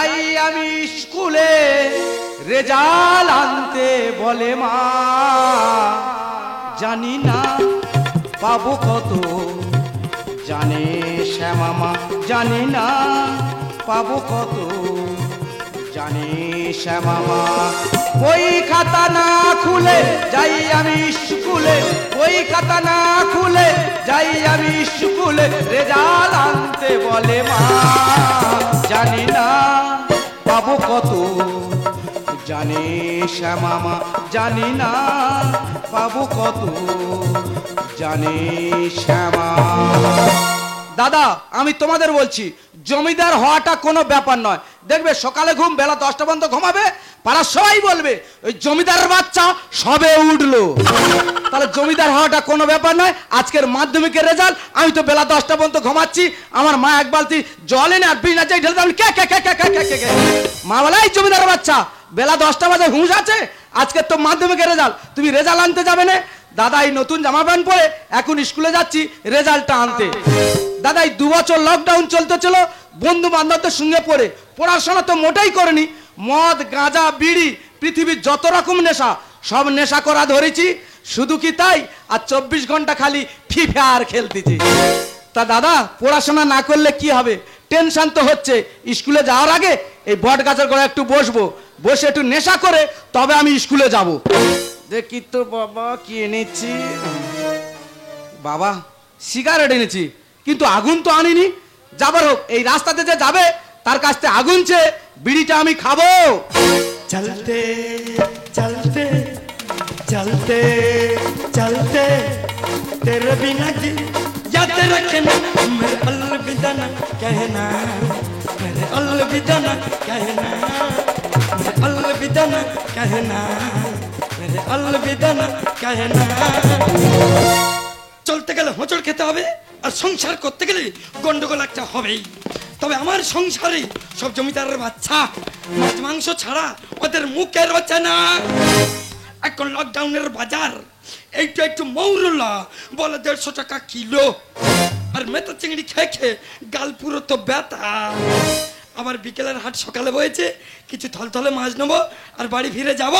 যাই আমি স্কুলে রেজাল্ট আনতে বলে মা, জানি না পাবো কত, জানে শ্যামামা জানি না পাবো কত, জানি শ্যামামা। বই খাতা না খুলে যাই আমি স্কুলে, বই খাতা না খুলে যাই আমি স্কুলে, রেজাল্ট আনতে বলে মা, জানি না পাবো কত, জানে শ্যামামা জানি না পাবো কত, জানে শ্যামা। দাদা আমি তোমাদের বলছি, জমিদার হওয়াটা কোনো ব্যাপার নয়। দেখবে সকালে ঘুম, বেলা 10টা পর্যন্ত ঘুমাবে, পাড়ার সবাই বলবে ওই জমিদারের বাচ্চা সবে উঠলো। তাহলে জমিদার হওয়াটা কোনো ব্যাপার নয়। আজকের মাধ্যমিকের রেজাল্ট, আমি তো বেলা 10টা পর্যন্ত ঘুমাচ্ছি, আমার মা এক বালতি জল এনে আর বিনা যাই ঢেলতে, আমি কে কে কে কে কে কে কে, মা বলে এই জমিদারের বাচ্চা বেলা 10টা বাজে হুঁশ আছে, আজকের তো মাধ্যমিকের রেজাল্ট, তুমি রেজাল্ট আনতে যাবে না? দাদা এই নতুন জামা প্যান্ট পরে এখন স্কুলে যাচ্ছি রেজাল্টটা আনতে। দাদা এই 2 বছর লকডাউন চলতেছিল, বন্ধু বান্ধবদের সঙ্গে পড়ে পড়াশোনা তো মোটেই করেনি, মদ গাঁজা বিড়ি পৃথিবীর যত রকম নেশা সব নেশা করা ধরেছি। শুধু কি তাই, আর 24 ঘন্টা খালি ফ্রি ফায়ার খেলতেছি। তা দাদা পড়াশোনা না করলে কি হবে, টেনশন তো হচ্ছে। স্কুলে যাওয়ার আগে এই বট গাছের গোড়ায় একটু বসবো, বসে একটু নেশা করে তবে আমি স্কুলে যাব। দেখি তো বাবা কি এনেছি, বাবা সিগারেট এনেছি, কিন্তু আগুন তো আনিনি। যাবার হোক, এই রাস্তাতে যে যাবে তার কাছ থেকে আগুন চেয়ে বিড়িটা আমি খাবো। চলতে চলতে চলতে চলতে तेरे बिना जी याद रखना, मेरे अलविदा न कहना, मेरे अलविदा न कहना, मेरे अलविदा न कहना, मेरे अलविदा न कहना। চলতে গেলে হোঁচড় খেতে হবে, আর সংসার করতে গেলে গন্ডগোল একটা হবেই। তবে আমার সংসারে সব জমিদারের বাচ্চা মাছ মাংস ছাড়া ওদের মুখে রচে না। এখন লকডাউনের বাজার, এইটা একটু মৌরলা বলে 150 টাকা কিলো, আর মেথা চিংড়ি খেয়ে খেয়ে গাল পুরো তো ব্যথা। আবার বিকেলের হাট সকালে বয়েছে, কিছু থলথলে মাছ নেবো আর বাড়ি ফিরে যাব।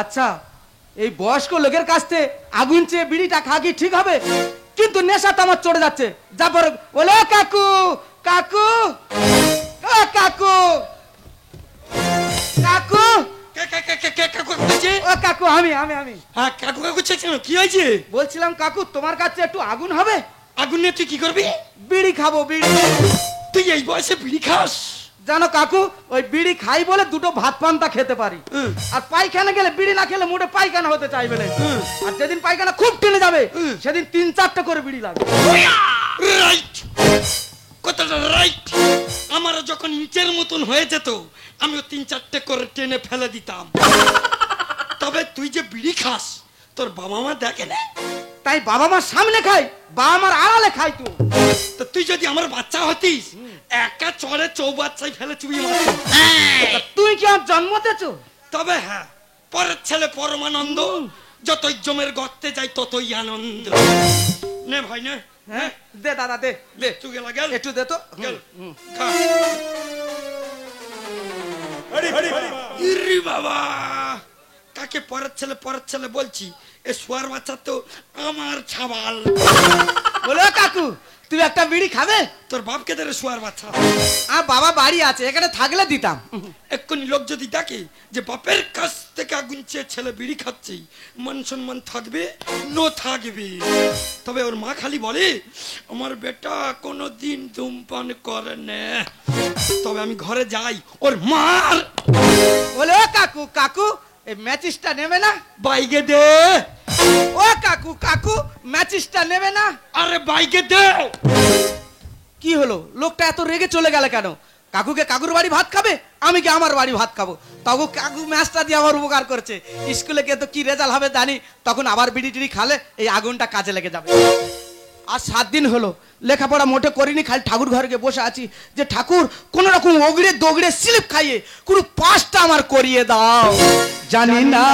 আচ্ছা এই বয়স্ক লোকের কাছ থেকে আগুন চেয়ে বিড়িটা খা কি ঠিক হবে? কিন্তু নেশা তো আমার চড়ে যাচ্ছে। যাবার বলে কাকু কাকু ও কাকু কাকু ও কাকু, আমি আমি আমি হ্যাঁ কাকু কাকু কি হয়েছে? বলছিলাম কাকু তোমার কাছে একটু আগুন হবে? আগুন নিয়ে তুই কি করবি? বিড়ি খাবো, বিড়ি। তুই এই বয়সে বিড়ি খাস? জানো কাকু, ওই বিড়ি খাই বলে 2টো ভাত পান্তা খেতে পারি, আর পায়খানা গেলে বিড়ি না খেলে মোটে পায়খানা হতে চাইবে না। আর যেদিন পায়খানা খুব টেনে যাবে সেদিন 3-4টা করে বিড়ি লাগবে। রাইট, কথাটা রাইট। আমারও যখন নিচের মতন হয়ে যেত আমিও 3-4টে করে টেনে ফেলে দিতাম। তবে তুই যে বিড়ি খাস তোর বাবা মা দেখে না? তাই বাবা মার সামনে খাই, বাবা মার আড়ালে খাই। তো তুই যদি আমার বাচ্চা হতিস একা চড়ে চৌবাচ্চাই ফেলে চুবি মারতি। তুই কি আমার জন্ম দিয়েছো? তবে হ্যাঁ, পরের ছেলে পরমানন্দ, যতই জমের গর্তে যাই ততই আনন্দ। নে ভাই নে। হ্যাঁ দে দাদা দে দে, তুই গেলা গেল একটু দে তো। ইরি বাবা, কাকে পরের ছেলে বলছি? এ শুয়ার বাচ্চা তো আমার ছাবাল। বলো কাকু তুই একটা বিড়ি খাবে? তোর বাপকে দে শুয়ার বাচ্চা। আর বাবা বাড়ি আছে, এখানে থাকলে দিতাম। এক্ষুনি লোক যদি দেখে যে বাপের কাছ থেকে আগুন চেয়ে ছেলে বিড়ি খাচ্ছে, মান সম্মান থাকবে নো থাকবে। তবে ওর মা খালি বলে আমার বেটা কোনোদিন ধূমপান করে না। তবে আমি ঘরে যাই ওর মার। বলে ও কাকু কাকু এই ম্যাচিসটা নেবে না? বাইকে দে। ও কাকু কাকু ম্যাচিসটা নেবে না? আরে বাইকে দে। কি হলো, লোকটা এত রেগে চলে গেল কেন? কাকুকে কাকুর বাড়ি ভাত খাবে, আমি কি আমার বাড়ি ভাত খাবো? তখন কাকু ম্যাচটা দিয়ে আমার উপকার করছে। স্কুলে গিয়ে তো কি রেজাল্ট হবে জানি, তখন আবার বিড়ি টিড়ি খালে এই আগুনটা কাজে লেগে যাবে। আর 7 দিন হলো লেখাপড়া মোটে করিনি, খালি ঠাকুর ঘরে গিয়ে বসে আছি যে ঠাকুর কোন রকম ওগড়ে দোগড়ে স্লিপ খাইয়ে কোনো পাসটা আমার করিয়ে দাও। জানি না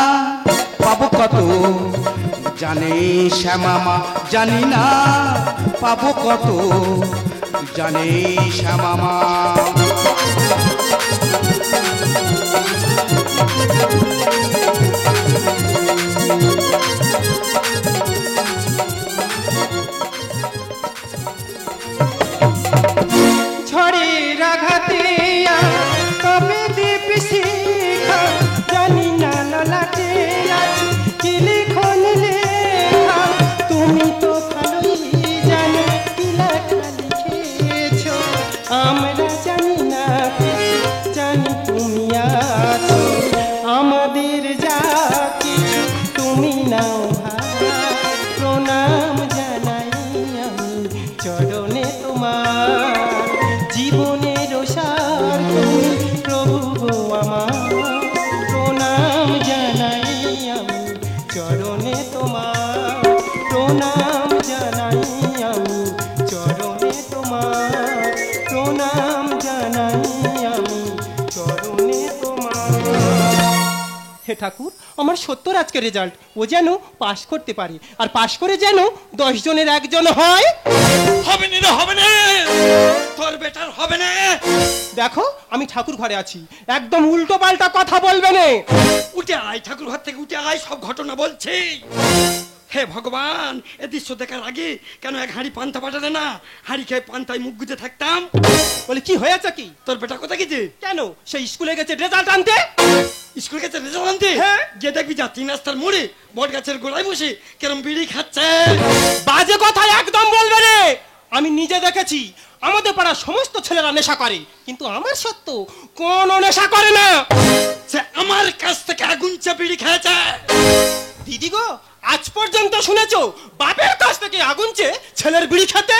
পাবো কত, জানে শ্যামামা জানি না পাবো কত, জানে শ্যামামা। হে ঠাকুর, আমার 70 আজকে রেজাল্ট, ও যেন পাশ করতে পারে, আর পাশ করে যেন 10 জনের একজন হয়। হবে না রে, হবে না, তোর বেটার হবে না। দেখো আমি ঠাকুর ঘরে আছি, একদম উল্টো পাল্টা কথা বলবে না। উঠে আয়, ঠাকুর ঘর থেকে উঠে আয়, সব ঘটনা বলছি। হে ভগবান, এ দৃশ্য দেখার আগে কেন এক হাঁড়ি পান্তা পাঠালে না? হাঁড়ি খেয়ে পান্তায় মুখ গুজে থাকতাম। বলে কি হয়েছে কি? তোর বেটা কোথায় গেছে? কেন, সেই স্কুলে গেছে রেজাল্ট আনতে। স্কুল গেছে রেজাল্ট আনতে? হ্যাঁ। গিয়ে দেখবি যা 3 রাস্তার মোড়ে বট গাছের গোড়ায় বসে কেরম বিড়ি খাচ্ছে। বাজে কথা একদম বলবে রে। আমি নিজে দেখেছি, আমাদের পাড়ার সমস্ত ছেলেরা নেশা করে, কিন্তু আমার সত্য কোনো নেশা করে না। সে আমার কাছ থেকে আগুন চা বিড়ি খেয়েছে। দিদি গো, আজ পর্যন্ত শুনেছো বাপের কাছ থেকে আগুন চেয়ে ছেলের বিড়ি খেতে?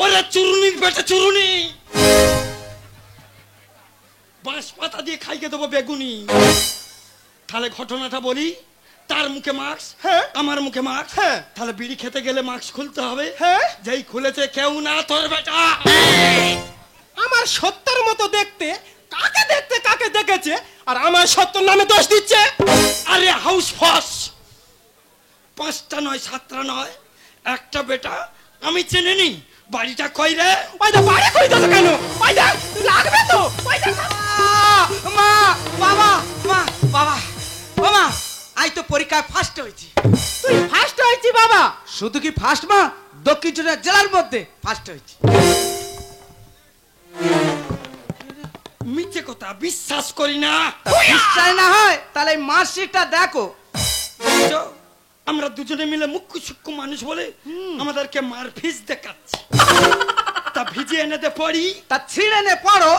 ওরা চুরুনির বেটা চুরুনি, বাঁশ পাতা দিয়ে খাইয়ে দেবো বেগুনি। তাহলে ঘটনাটা বলি, তার মুখে মাস্ক, হ্যাঁ। আমার মুখে মাস্ক, হ্যাঁ। তাহলে বিড়ি খেতে গেলে মাস্ক খুলতে হবে। হ্যাঁ। যেই খুলেছে কেউ না তোর বেটা। আমার সত্যের মতো দেখতে কাকে দেখেছে, আর আমার সত্যর নামে দোষ দিচ্ছে। আরে হাউস ফস, 5টা নয় 7টা নয়, একটা বেটা আমি চেনে নি। বাড়িটা কই রে? ওই দা বাড়ি কই দাও কেন? ওই দা লাগবে তো। ওই দা মা, বাবা, মা, বাবা, ও মা, আজ তো পরীক্ষায় ফার্স্ট হয়েছি। তুই ফার্স্ট হয়েছি বাবা? শুধু কি ফার্স্ট মা, দক্ষিণ চব্বিশ জেলার মধ্যে ফার্স্ট হয়েছি। মিথ্যে কথা বিশ্বাস করি না। বিশ্বাস না হয় তাহলে মার্কশিটটা দেখো। দেখছো? আমরা দুজনে মিলে মুখ্য সূক্ষ্ম মানুষ বলে আমাদেরকে মারফিস দেখাচ্ছে। তা ভিজে এনে দে পড়ি। তা ছিঁড়ে নে পড়ো।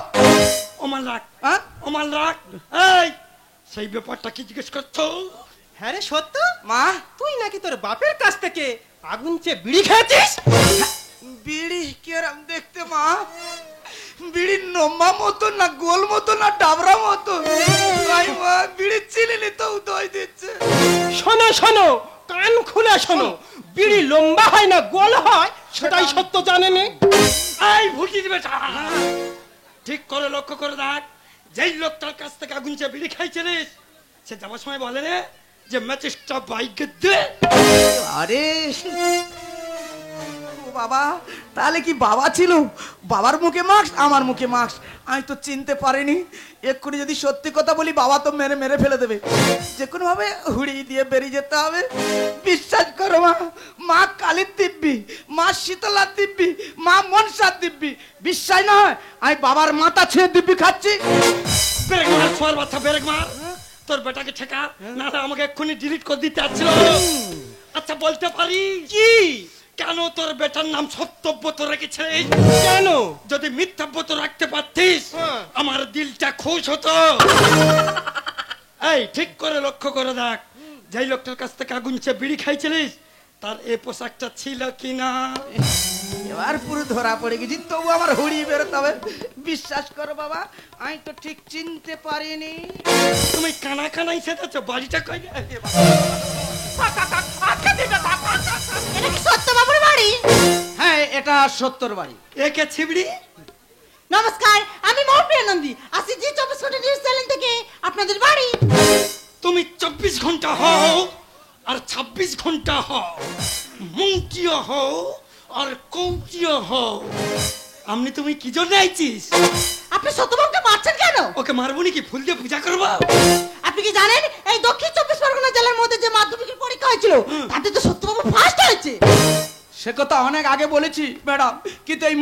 ওমাল রাখ, হ্যাঁ? ওমাল রাখ। এই, সেই ব্যাপারটা কি জিজ্ঞেস করছো? হ্যাঁ রে সত্য, মা, তুই নাকি তোর বাপের কাছ থেকে আগুন চেয়ে বিড়ি খেয়েছিস? বিড়ি কেরম দেখতে মা? বিড়ি লম্বা মতো না গোল মতো না ডাবরা মতো? ভাই মা, বিড়ি চিনিনি তো উদয় দিচ্ছে। শোনো শোনো, কান খুলে শোনো, বিড়ি লম্বা হয় না গোল হয় সেটাই সত্য জানে নে। এই ভুটি দিবে, ঠিক করে লক্ষ্য করে দেখ। যেই লোকটার কাছ থেকে আগুন চেয়ে বিড়ি খাইছিলিস, সে যাওয়ার সময় বলে রে যে ম্যাচিসটা বাইকে দে। আরে ও বাবা, তাহলে কি বাবা ছিল? বাবার মুখে মাস্ক, আমার মুখে মাস্ক, আমি তো চিনতে পারিনি। এক্ষুনি যদি সত্যি কথা বলি, বাবা তো মেরে মেরে ফেলে দেবে। যে কোনো ভাবে হুড়িয়ে দিয়ে বেরিয়ে যেতে হবে। বিশ্বাস করো মা, মা কালীর দিব্যি, মা শীতলার দিব্যি, মা মনসার দিব্যি। বিশ্বাস না হয় আমি বাবার মাথা ছুঁয়ে দিব্যি খাচ্ছি। ব্রেক মার, ছোয়ার বাচ্চা ব্রেক মার। তোর বেটাকে ঠেকা, না আমাকে এক্ষুনি ডিলিট করে দিতে আসছিল। আচ্ছা বলতে পারি কি? কেন তোর বেটার নাম সত্যব্রত রেখেছিস? কেন? যদি মিথ্যাব্রত রাখতে পারতিস হ্যাঁ। আমার দিলটা খুশ হতো। এই ঠিক করে লক্ষ্য করে দেখ, যেই লোকটার কাছ থেকে আগুন চেয়ে বিড়ি খাইছিলিস, তার এই পোশাকটা ছিল কিনা? এবার পুরো ধরা পড়ে গেছি, তবু আমার হুড়িয়ে বেরোতে হবে। বিশ্বাস করো বাবা, আমি তো ঠিক চিনতে পারিনি। তুমি কানা কানাই সেটাচ্ছ, বাড়িটা কই? এটা কি সত্য বাবুর বাড়ি? হ্যাঁ, এটা সত্তর বাড়ি। একে ছিবড়ি। নমস্কার, আমি মৌপ্রিয়া নন্দী, আসি জি 24 ঘন্টা নিউজ চ্যানেল থেকে আপনাদের বাড়ি। তুমি 24 ঘন্টা হও আর 26 ঘন্টা হও, মুঙ্কিও হও আর কৌটিও হও, আমনি তুমি কি জন্য আইছিস? আপনি সত্যবাবুকে মারছেন কেন? ওকে মারবনি কি ফুল দিয়ে পূজা করবো? আপনি কি জানেন এই দক্ষিণ 24 পরগনা জেলার মধ্যে যে মাধ্যমিকের পরীক্ষা হয়েছিল তাতে তো সত্যবাবু ফার্স্ট হয়েছে। সে কথা অনেক আগে বলেছি ম্যাডাম, কিন্তু এই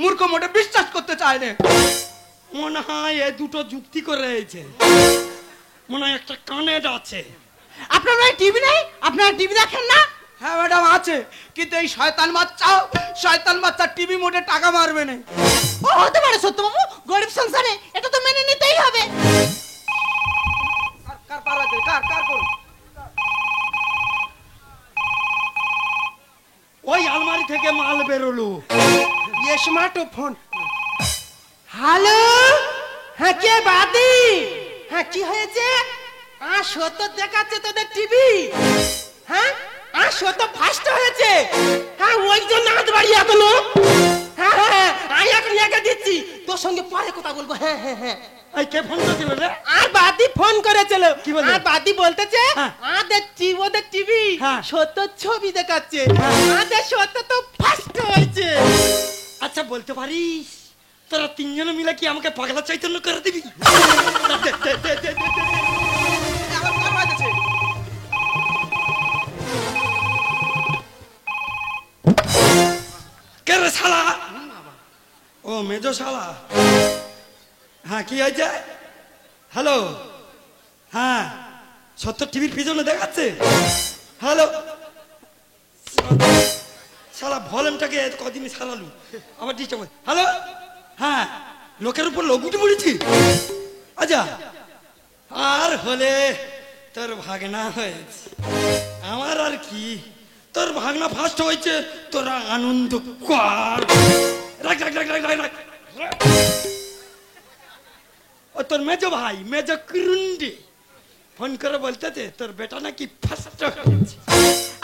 মূর্খ মোটে বিশ্বাস করতে চায় না। মনে হয় এ দুটো যুক্তি করে রয়েছে, মনে হয় একটা কানেট আছে। আপনার বাড়ি টিভি নেই? আপনারা টিভি দেখেন না? হ্যাঁ ম্যাডাম আছে, কিন্তু এই শয়তান বাচ্চা টিভি মোটে টাকা মারবে না। ও হতে পারে সত্যবাবু, গরিব সংসারে এটা তো মেনে নিতেই হবে। কার পারবে? কার করুন? ওই আলমারি থেকে মাল বেরোলো। Smart phone. হ্যালো, হ্যাঁ কে বাদি? হ্যাঁ কি হয়েছে? সত্য দেখাচ্ছে তোদের টিভি। হ্যাঁ সত্য ফার্স্ট হয়েছে। হ্যাঁ ওই জন্য হাত বাড়ি এখনো। হ্যাঁ আমি এখন একে দিচ্ছি, তোর সঙ্গে পরে কথা বলবো। হ্যাঁ হ্যাঁ হ্যাঁ এই কে ফোন করেছিল রে? আর বাদি ফোন করেছিল। কি বললো? আর বাদি বলতেছে হ্যাঁ। ওদের টিভি হ্যাঁ। সত্য ছবি দেখাচ্ছে, আমাদের সত্য তো ফার্স্ট হয়েছে। আচ্ছা বলতে পারিস তোরা তিনজনে মিলে কি আমাকে পাগলা চৈতন্য করে দিবি? দে, দে, দে, দে, দে, দে, দে। কে রে শালা? ও মেজো শালা। হ্যাঁ কি হয়েছে? হ্যালো, হ্যাঁ সত্য টিভির পিছনে দেখাচ্ছে। হ্যালো, শালা ভলিউমটাকে কদিন সারালু আবার ডিস্টার্ব। হ্যালো, হ্যাঁ লোকের উপর লঘুটি মরেছি। আচ্ছা, আর হলে তোর ভাগনা হয়েছে, আমার আর কি। তোর ভাগনা ফার্স্ট হয়েছে, তোরা আনন্দ কর। রাখ রাখ রাখ রাখ রাখ রাখ। ও তোর মেজো ভাই মেজো কুরুন্ডি ফোন করে বলতেছে তোর বেটা নাকি ফার্স্ট হয়েছে।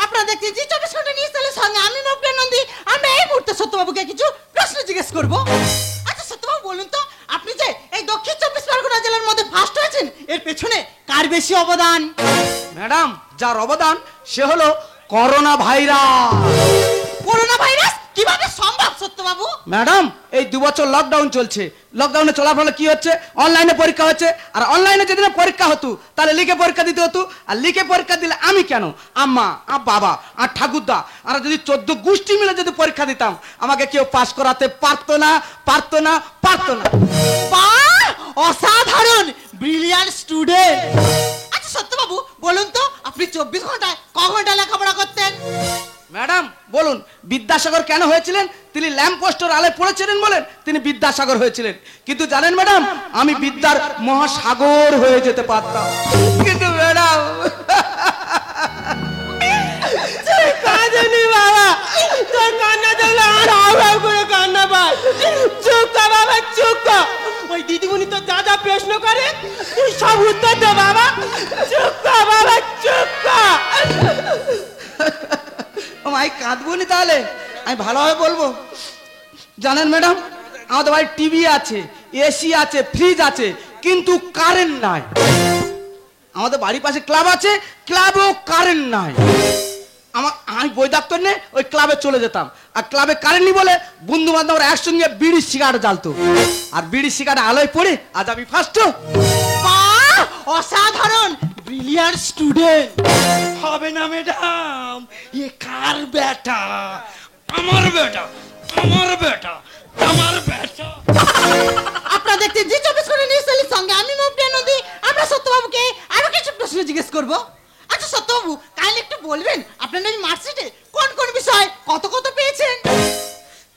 আপনারা দেখছি জি 24 ঘন্টা নিউজ চ্যানেলের সঙ্গে আমি মৌপিয়া নন্দী। আমরা এই মুহূর্তে সত্যবাবুকে কিছু প্রশ্ন জিজ্ঞেস করব। আচ্ছা সত্যবাবু বলুন তো, আপনি যে এই দক্ষিণ 24 পরগনা জেলার মধ্যে ফার্স্ট হয়েছেন, এর পেছনে কার বেশি অবদান? ম্যাডাম, যার অবদান সে হলো করোনা ভাইরাস। করোনা ভাইরাস কিভাবে সম্ভব সত্যবাবু? ম্যাডাম, এই 2 বছর লকডাউন চলছে। লকডাউনে চলার ফলে কি হচ্ছে, অনলাইনে পরীক্ষা হচ্ছে। আর অনলাইনে যদি না পরীক্ষা হতো তাহলে লিখে পরীক্ষা দিতে হতো। আর লিখে পরীক্ষা দিলে আমি কেন, আম্মা আর বাবা আর ঠাকুরদা আর যদি 14 গোষ্ঠী মিলে যদি পরীক্ষা দিতাম, আমাকে কেউ পাস করাতে পারতো না, পারতো না, পারতো না। বাহ, অসাধারণ, ব্রিলিয়ান্ট স্টুডেন্ট। আচ্ছা সত্যবাবু বলুন তো, আপনি 24 ঘন্টায় ক ঘন্টা লেখাপড়া করতেন? ম্যাডাম বলুন, বিদ্যাসাগর কেন হয়েছিলেন? তিনি ল্যাম্প পোস্টের আলোয় পড়েছিলেন বলেন তিনি বিদ্যাসাগর হয়েছিলেন। কিন্তু জানেন ম্যাডাম, আমি বিদ্যার মহাসাগর হয়ে যেতে পারতাম। কিন্তু ম্যাডাম কাঁদনি বাবা, তোর কান্না দেখলে আর হাওয়া করে কান্না পায়। চুপ কর বাবা, চুপ কর। ওই দিদিমণি তো যা যা প্রশ্ন করে তুই সব উত্তর দে বাবা। চুপ কর বাবা, চুপ কর। আমি কাঁদবো নি, তাহলে আমি ভালোভাবে বলবো। জানেন ম্যাডাম, আমাদের বাড়ি টিভি আছে, এসি আছে, ফ্রিজ আছে, কিন্তু কারেন্ট নাই। আমাদের বাড়ির পাশে ক্লাব আছে, ক্লাবেও কারেন্ট নাই। আমি বই ডাক্তার নিয়ে ওই ক্লাবে চলে যেতাম। আর ক্লাবে কারেন্ট নেই বলে বন্ধু বান্ধবরা একসঙ্গে বিড়ি সিগারেট জ্বালতো। আর বিড়ি সিগারেট আলোয় পড়ে আজ আমি ফার্স্ট। বাহ, অসাধারণ, ব্রিলিয়ান্ট স্টুডেন্ট। হবে না ম্যাডাম, এ কার বেটা? আমার বেটা, আমার বেটা, আমার বেটা। আপনারা দেখছেন জি 24 ঘন্টা নিউজ চ্যানেলের সঙ্গে আমি মৌপিয়া নন্দী। আমরা সত্যবাবুকে আরো কিছু প্রশ্ন জিজ্ঞেস করব। আচ্ছা সত্যবাবু, কাইন্ডলি একটু বলবেন আপনার এই মার্কশিটে কোন কোন বিষয় কত কত পেয়েছেন?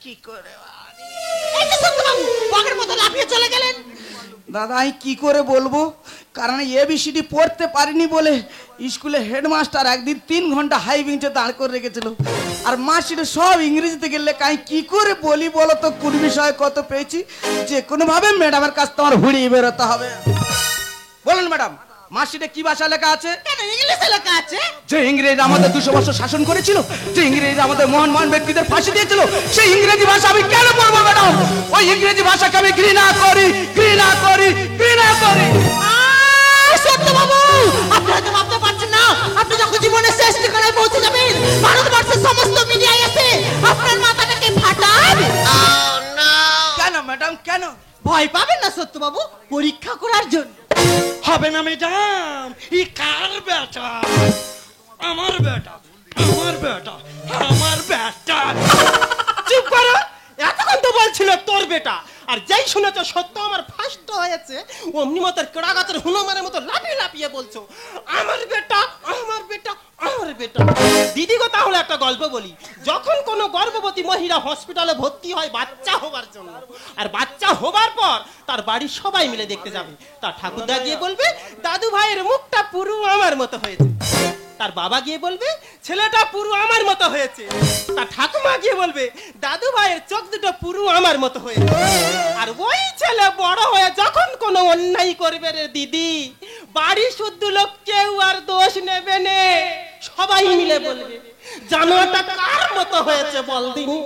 কি করে এই যে সত্যবাবু বগের মতো লাফিয়ে চলে গেলেন। দাদা আমি কি করে বলবো, কারণ এবিসিডি পড়তে পারিনি বলে স্কুলে হেডমাস্টার একদিন 3 ঘন্টা হাই বেঞ্চে দাঁড় করে রেখেছিল। আর মার্কশিটে সব ইংরেজিতে গেলে আমি কি করে বলি বলো তো কোন বিষয়ে কত পেয়েছি? যে কোনো ভাবে ম্যাডামের কাছ থেকে আমার হুড়িয়ে বেরোতে হবে। বলুন ম্যাডাম, মার্কশিটে কি ভাষা লেখা আছে? কেন ইংলিশে লেখা আছে? যে ইংরেজ আমাদের 200 বছর শাসন করেছিল, যে ইংরেজ আমাদের মহান মহান ব্যক্তিদের ফাঁসি দিয়েছিল, সেই ইংরেজি ভাষা আমি কেন পড়বো ম্যাডাম? ওই ইংরেজি ভাষাকে আমি ঘৃণা করি, ঘৃণা করি, ঘৃণা করি। সত্যবাবু, আপনারা তো ভাবতে পারছেন না, আপনি যখন জীবনের শেষ ঠিকানায় পৌঁছে যাবেন, ভারতবর্ষের সমস্ত মিডিয়ায় এসে আপনার মাথাটাকে ফাটাবে। কেন ম্যাডাম, কেন? ভয় পাবেন না সত্যবাবু, পরীক্ষা করার জন্য। হবে না ম্যাডাম, ই কার বেটা? আমার বেটা, আমার বেটা, আমার বেটা। চুপ করো, এতক্ষণ তো বলছিল তোর বেটা। আর যেই শুনেছ সত্য আমার ফার্স্ট হয়েছে, অমনি মতের কেড়া গাছের হুনুমানের মতো লাফিয়ে লাফিয়ে বলছো আমার বেটা, আমার বেটা, আমার বেটা। দিদি গো, তাহলে একটা গল্প বলি। যখন কোনো গর্ভবতী মহিলা হসপিটালে ভর্তি হয় বাচ্চা হবার জন্য, আর বাচ্চা হবার পর তার বাড়ির সবাই মিলে দেখতে যাবে, তার ঠাকুরদা গিয়ে বলবে দাদু ভাইয়ের মুখটা পুরো আমার মতো হয়েছে। তার বাবা গিয়ে বলবে ছেলেটা পুরো আমার মতো হয়েছে। তার ঠাকুমা গিয়ে বলবে দাদু ভাইয়ের চোখ দুটো পুরো আমার মতো হয়েছে। আর ওই ছেলে বড় হয়ে যখন কোনো অন্যায় করবে রে দিদি, বাড়ি শুদ্ধ লোক কেউ আর দোষ নেবে নে, সবাই মিলে বলবে জানোয়ারটা কার মতো হয়েছে বল দিনি।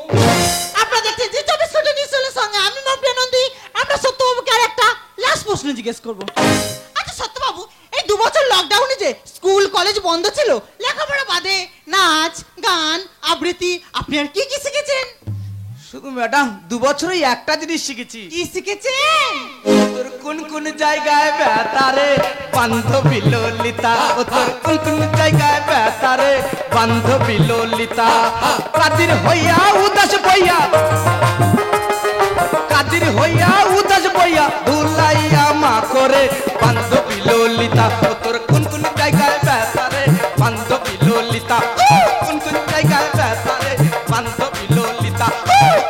আপনারা দেখছেন জি 24 ঘন্টা নিউজ চ্যানেলের সঙ্গে আমি মৌপিয়া নন্দী। আমরা সত্যবাবুকে আর একটা লাস্ট প্রশ্ন জিজ্ঞেস করবো। আচ্ছা সত্যবাবু, এই 2 বছর লকডাউনে যে স্কুল কলেজ বন্ধ ছিল, লেখাপড়া বাদে নাচ গান আবৃত্তি আপনি আর কি কি শিখেছেন? শুধু ম্যাডাম 2 বছরই একটা জিনিস শিখেছি। কি শিখেছেন? তোর কোন কোন জায়গায় ব্যথারে বান্ধবী ললিতা, ও তোর কোন কোন জায়গায় ব্যথারে বান্ধবী ললিতা। কাদির হইয়া উদাস বইয়া, কাদির হইয়া উদাস বইয়া ধুলাইয়া মা করে বান্ধবী ললিতা। ও তোর কোন কোন জায়গায় ব্যথারে বান্ধবী ললিতা, কোন কোন জায়গায় ব্যথারে বান্ধবী ললিতা,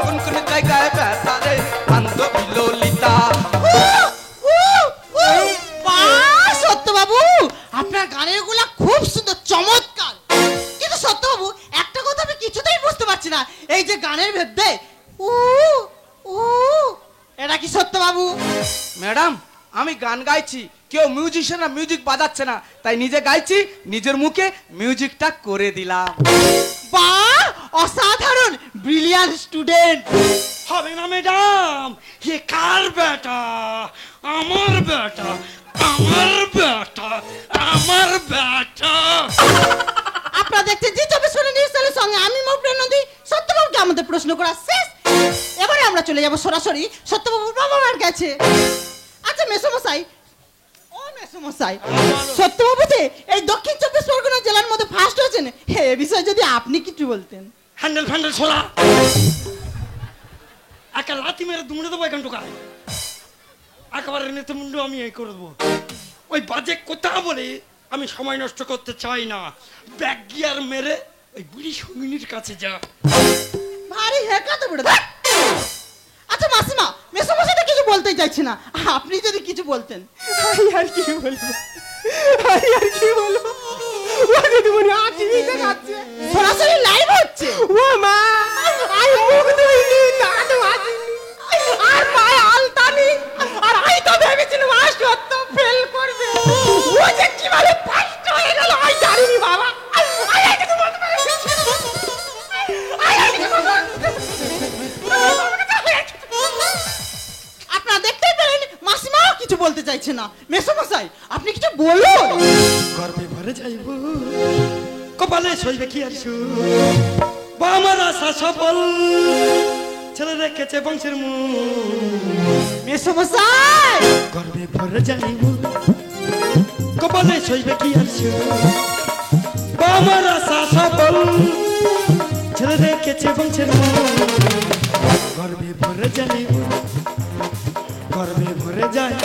কোন কোন জায়গায় ব্যথারে বান্ধবী ললিতা। বাহ, সত্যবাবু আপনার গানের গুলা খুব সুন্দর, চমৎকার। কিন্তু সত্যবাবু একটা কথা আমি কিছুতেই বুঝতে পারছি না, এই যে গানের ভেদে উ উ এটা কি সত্যবাবু? ম্যাডাম আমি গান গাইছি, কেউ মিউজিশিয়ানরা মিউজিক বাজাচ্ছে না, তাই নিজে গাইছি, নিজের মুখে মিউজিকটা করে দিলাম। বাহ, অসাধারণ, ব্রিলিয়ান্ট স্টুডেন্ট। হবে না ম্যাডাম, ये কার বেটা? আমার বেটা, আমার বেটা, আমার বেটা। আপনারা দেখছেন জি 24 নিউজ চ্যানেলের সঙ্গে আমি মৌপ্রিয়া নন্দী। সত্যবাবুকে আমাদের প্রশ্ন করা শেষ, এবারে আমরা চলে যাব সরাসরি সত্যবাবুর বাবা মার কাছে। আচ্ছা মেসোমশাই, ও মেসোমশাই, সত্যবাবু যে এই দক্ষিণ 24 পরগনা জেলার মধ্যে ফার্স্ট হয়েছেন, এ বিষয়ে যদি আপনি কিছু বলতেন। হ্যান্ডেল ফ্যান্ডেল ছোড়া, একা লাথি মেরে দুমড়ে দেবো এখান ঢুকায়, একেবারে নেতে মুন্ডু আমি এই করে দেবো। ওই বাজে কথা বলে আমি সময় নষ্ট করতে চাই না, ব্যাক গিয়ার মেরে ওই বুড়ি সঙ্গিনীর কাছে যা। ভারী হেকা তো বড়। আচ্ছা মাসিমা, মেসোমশাইটা কিছু বলতেই চাইছে না, আপনি যদি কিছু বলতেন। আর কি বলবো, আর কি বলবো, ও দিদিমণি টিভিতে যাচ্ছে, সরাসরি লাইভ হচ্ছে। ও মা আই মুখ ধুইনি, দাঁত মাজনি, আর পায়ে আলতানি, আর আই তো ভেবেছিলাম আজ সত্য ফেল করবে, ও যে কিভাবে ফার্স্ট হয়ে গেল আই জানিনি বাবা। আই কিছু বলতে পারি, আই কিছু বলতে আপনারা দেখতেই পেলেন মাসিমাও কিছু বলতে চাইছে না। মেসোমশাই আপনি কিছু বলুন। গর্বে ভরে যাইব, কপালে সইবে কি আর সুর, আমার আশা সফল, ছেলে রেখেছে বংশের মুখ। মেসোমশাই গর্বে ভরে যাইব, কপালে সইবে কি আর সুর, আমার আশা সফল, ছেলে রেখেছে বংশের মুখ। গর্বে ভরে যাইব, গর্বে ভরে যায়।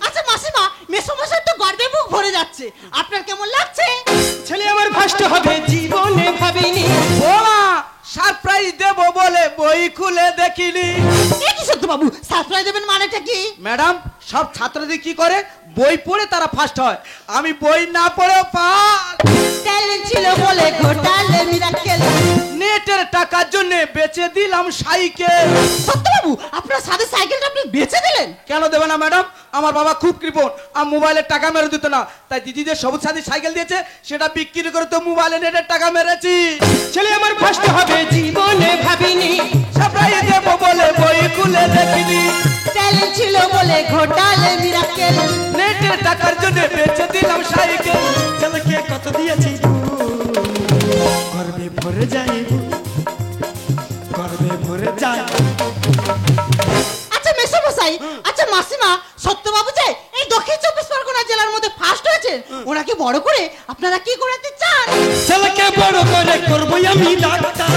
আচ্ছা মাসিমা, মেসোমশাই তো গর্বে মুখ ভরে যাচ্ছে, আপনার কেমন লাগছে? ছেলে আমার ফার্স্ট হবে জীবনে ভাবিনি, ও মা সারপ্রাইজ দেব বলে বই খুলে দেখিনি। এ কি সত্যবাবু, সারপ্রাইজ দেবেন মানেটা কি? ম্যাডাম সব ছাত্রদের কি করে, বই পড়ে তারা ফার্স্ট হয়, আমি বই না পড়েও পাস। ট্যালেন্ট ছিল বলে ঘোটালে মিরাকেল। নেটের টাকার জন্য বেচে দিলাম সাইকেল। সত্যবাবু আপনার সাথে সাইকেলটা আপনি বেচে দিলেন? কেন দেবে না ম্যাডাম, আমার বাবা খুব কৃপণ, আর মোবাইলের টাকা মেরে দিত না, তাই দিদিদের সবুজ সাথী সাইকেল দিয়েছে, সেটা বিক্রি করে তো মোবাইলে নেটের টাকা মেরেছি। ছেলে আমার ফার্স্ট হবে জীবনে ভাবিনি, সারপ্রাইজ দেব বলে বই খুলে দেখিনি। ট্যালেন্ট ছিল বলে ঘোটালে মিরাকেল। নেটের টাকার জন্য বেচে দিলাম সাইকেল। ছেলেকে কত দিয়েছি, গর্বে ভরে যাইব, গর্বে ভরে যায়। আচ্ছা মেসোমশাই, আচ্ছা মাসিমা, সত্যবাবু যে এই দক্ষিণ 24 পরগনা জেলার মধ্যে ফার্স্ট হয়েছে, ওনাকে বড় করে আপনারা কি করাতে চান? ছেলেকে বড় করে করবো আমি ডাক্তার।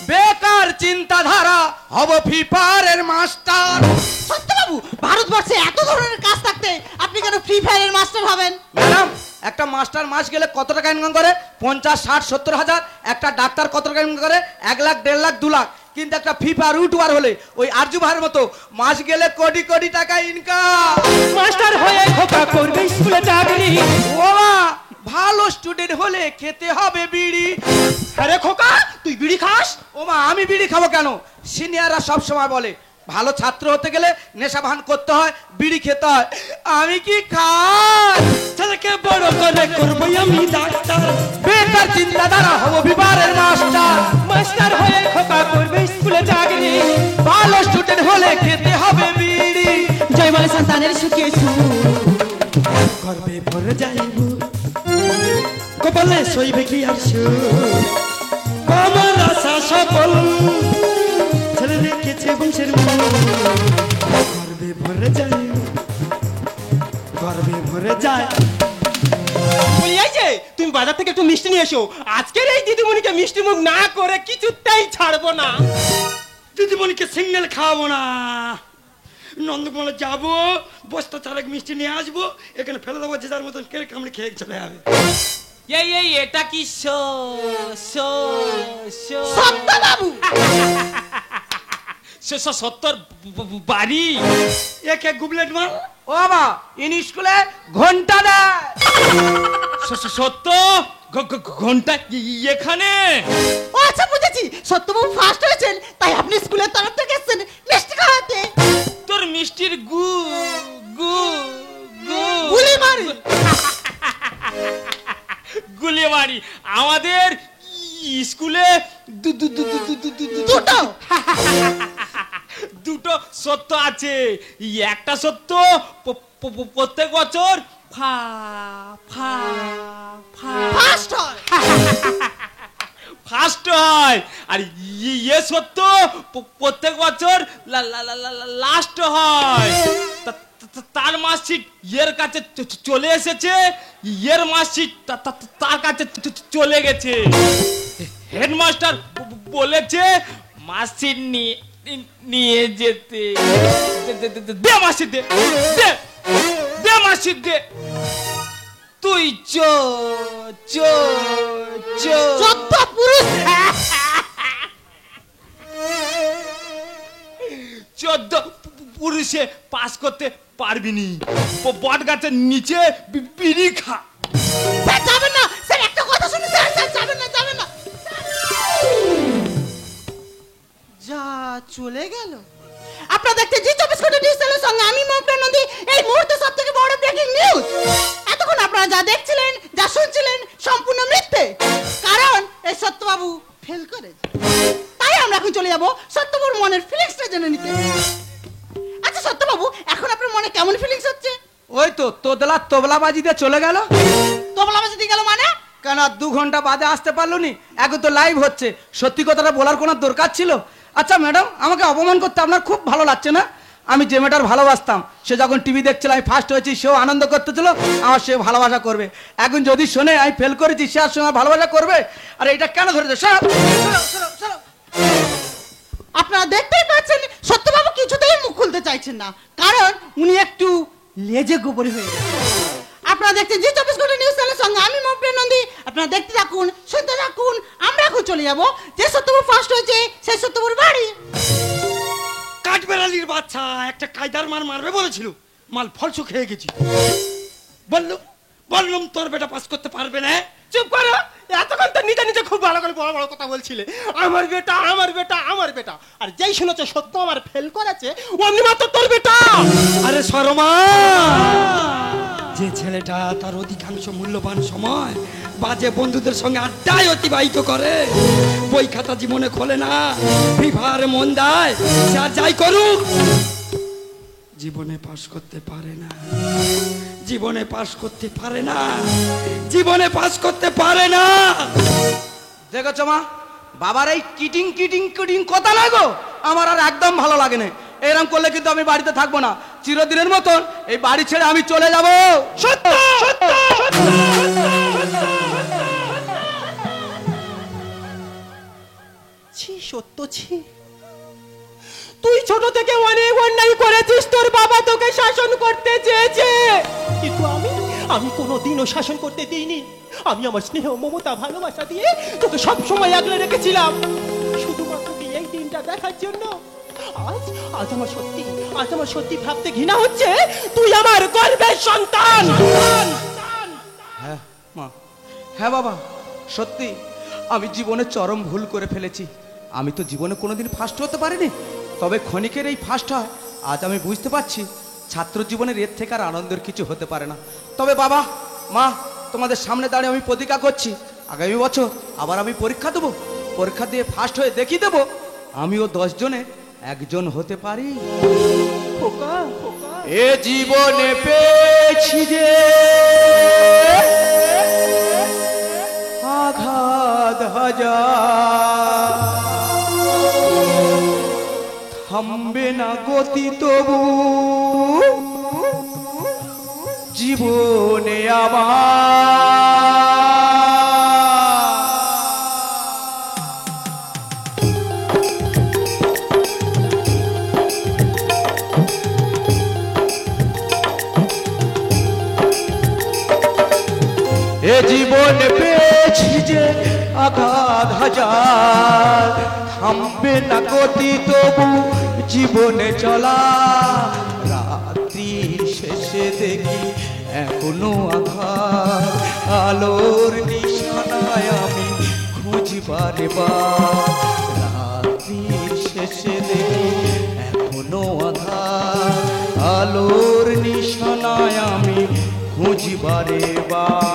বেকার চিন্তাধারা, হব ফিফারের মাস্টার। সত্যবাবু ভারতবর্ষে এত ধরনের কাজ থাকতে আপনি কেন ফ্রি ফায়ারের মাস্টার হবেন? ম্যাডাম একটা মাস্টার মাস গেলে কত টাকা ইনকাম করে? 50, 60, 70 হাজার। একটা ডাক্তার কত টাকা ইনকাম করে? 1 লাখ, 1.5 লাখ, 2 লাখ। কিন্তু একটা ফিফার ইউটিউবার হলে ওই আরজু ভাইয়ের মতো মাস গেলে কোটি কোটি টাকা ইনকাম। মাস্টার হয়ে খোকা করবে স্কুলে চাকরি। ও মা ভালো স্টুডেন্ট হলে খেতে হবে বিড়ি। আরে খোকা তুই বিড়ি খাস? ও মা আমি বিড়ি খাবো কেন? সিনিয়ররা সব সময় বলে ভালো ছাত্র হতে গেলে নেশা ভান করতে হয়, বিড়ি খেতে হয়। আমি কি খাই? ছেলেকে বড় করে করবো আমি ডাক্তার। বেকার চিন্তাধারা, হব বিবারের মাস্টার। মাস্টার হয়ে খোকা করবে স্কুলে চাকরি। ভালো স্টুডেন্ট হলে খেতে হবে বিড়ি। জয় সন্তানের সুখে গর্বে ভরে যাইব কপালে সইবে কি আর আমার আশা সফল ছেলে রেখেছে বংশের মূল গর্বে ভরে যায় গর্বে ভরে যায় বলি এই যে তুমি বাজার থেকে একটু মিষ্টি নিয়ে এসো আজকের এই দিদিমণিকে মিষ্টি মুখ না করে কিছুতেই ছাড়বো না দিদিমণিকে সিঙ্গেল খাওয়াবো না নন্দকুমারে যাবো বস্তা চারেক মিষ্টি নিয়ে আসবো এখানে ফেলে দেবো যে যার মতন কেড়ে কামড়ে খেয়ে চলে যাবে এই এটা কি সত্যবাবু সত্তর বাড়ি একে গুবলেট মাল ও বাবা ইন স্কুলে ঘন্টা দেয় সত্য ঘন্টা এখানে ও আচ্ছা বুঝেছি সত্যবাবু ফার্স্ট হয়েছেন তাই আপনি স্কুলের তরফ থেকে এসেছেন মিষ্টি খাওয়াতে তোর মিষ্টির গু গু গু গুলি মারি গুলি মারি আমাদের স্কুলে দুটো দুটো সত্য আছে একটা সত্য প্রত্যেক বছর ফার্স্ট হয় ফার্স্ট হয় আর ইয়ে সত্য প্রত্যেক বছর লাস্ট হয় তার মার্কশিট এর কাছে চলে এসেছে এর মার্কশিট তার কাছে চলে গেছে হেডমাস্টার বলেছে মার্কশিট নিয়ে যেতে দে মার্কশিট দে দে দে মার্কশিট দে তুই চোদ্দ পুরুষ 14 পুরুষে পাস করতে পারবি নি বট গাছের নিচে বিড়ি খা স্যার যাবেন না স্যার একটা কথা শুনুন স্যার স্যার যাবেন না যা চলে গেল আপনারা দেখতে জি 24 ঘন্টা নিউজ চ্যানেলের সঙ্গে আমি মমতা নন্দী এই মুহূর্তে সবথেকে বড় ব্রেকিং নিউজ এতক্ষণ আপনারা যা দেখছিলেন যা শুনছিলেন সম্পূর্ণ মিথ্যে কারণ এই সত্যবাবু ফেল করে তাই আমরা এখন চলে যাব সত্যবাবুর মনের ফিলিংসটা জেনে নিতে আচ্ছা সত্যবাবু এখন আপনার মনে কেমন ফিলিংস হচ্ছে ওই তো তোদলা তবলাবাজিতে চলে গেল তবলা বাজাতে গেল মানে কেন 2 ঘন্টা বাদে আসতে পারলো নি এখন তো লাইভ হচ্ছে সত্যি কথাটা বলার কোনো দরকার ছিল আচ্ছা ম্যাডাম আমাকে অপমান করতে আপনার খুব ভালো লাগছে না আমি যে মেয়েটার ভালোবাসতাম সে যখন টিভি দেখছিল আমি ফার্স্ট হয়েছি সেও আনন্দ করতেছিল আমার সে ভালোবাসা করবে এখন যদি শোনে আমি ফেল করেছি সে আর সঙ্গে ভালোবাসা করবে আর এটা কেন ধরেছে আপনারা দেখতেই পাচ্ছেন সত্যবাবু কিছুতেই মুখ খুলতে চাইছেন না কারণ উনি একটু লেজে গোবরে হয়ে গেছেন আপনারা দেখতে জি 24 ঘন্টা নিউজ চ্যানেলের সঙ্গে আমি মমতা নন্দী আপনারা দেখতে থাকুন শুনতে থাকুন আমরা এখন চলে যাব যে সত্যবাবু ফার্স্ট হয়েছে সেই সত্যবাবুর বাড়ি কাঠবেড়ালির বাচ্চা একটা কায়দার মার মারবে বলেছিল মাল ফলসু খেয়ে গেছি বললাম তোর বেটা পাস করতে পারবে না চুপ করো এতক্ষণ তো নিজে খুব ভালো করে বড় বড় কথা বলছিলে আমার বেটা আর যেই শুনেছে সত্য আমার ফেল করেছে অমনি মাত্র তোর বেটা আরে শর্মা যে ছেলেটা তার অধিকাংশ মূল্যবান সময় বাজে বন্ধুদের সঙ্গে আড্ডায় অতিবাহিত করে বই খাতা জীবনে খোলে না বিভার মন দেয় সে আর যাই করুক জীবনে পাস করতে পারে না জীবনে পাস করতে পারে না জীবনে পাস করতে পারে না দেখেছো মা বাবার এই কিটিং কিটিং কিটিং কথা না গো আমার আর একদম ভালো লাগে না এরকম করলে কিন্তু আমি বাড়িতে থাকবো না চিরদিনের মতন এই বাড়ি ছেড়ে আমি চলে যাব সত্য ছি সত্য ছি তুই ছোট থেকে অনেক অন্যায় করেছিস তোর বাবা তোকে শাসন করতে চেয়েছে কিন্তু আমি কোনোদিনও শাসন করতে দিইনি আমি আমার স্নেহ মমতা ভালোবাসা দিয়ে তোকে সব সময় আগলে রেখেছিলাম শুধুমাত্র এই দিনটা দেখার জন্য আজ আমার সত্যি ভাবতে ঘৃণা হচ্ছে তুই আমার গর্বের সন্তান হ্যাঁ মা হ্যাঁ বাবা সত্যি আমি জীবনে চরম ভুল করে ফেলেছি আমি তো জীবনে কোনোদিন ফার্স্ট হতে পারিনি তবে ক্ষণিকের এই ফার্স্ট হয় আজ আমি বুঝতে পারছি ছাত্র জীবনের এর থেকে আর আনন্দের কিছু হতে পারে না তবে বাবা মা তোমাদের সামনে দাঁড়িয়ে আমি প্রতিজ্ঞা করছি আগামী বছর আবার আমি পরীক্ষা দেবো পরীক্ষা দিয়ে ফার্স্ট হয়ে দেখিয়ে দেবো আমিও 10 জনে একজন হতে পারি এ জীবনে পেয়েছি যে আঘাত হাজার, থামবে না গতি তবু জীবনে আবার। এ জীবনে পেয়েছি যে আঘাত হাজার, থামবে না গতি তবু জীবনে চলা। রাত্রির শেষে দেখি এখনো আঘাত, আলোর নিশানায় আমি খুঁজবার বার। রাত্রির শেষে দেখি এখনো আঘাত, আলোর নিশানায় আমি খুঁজবারে বার।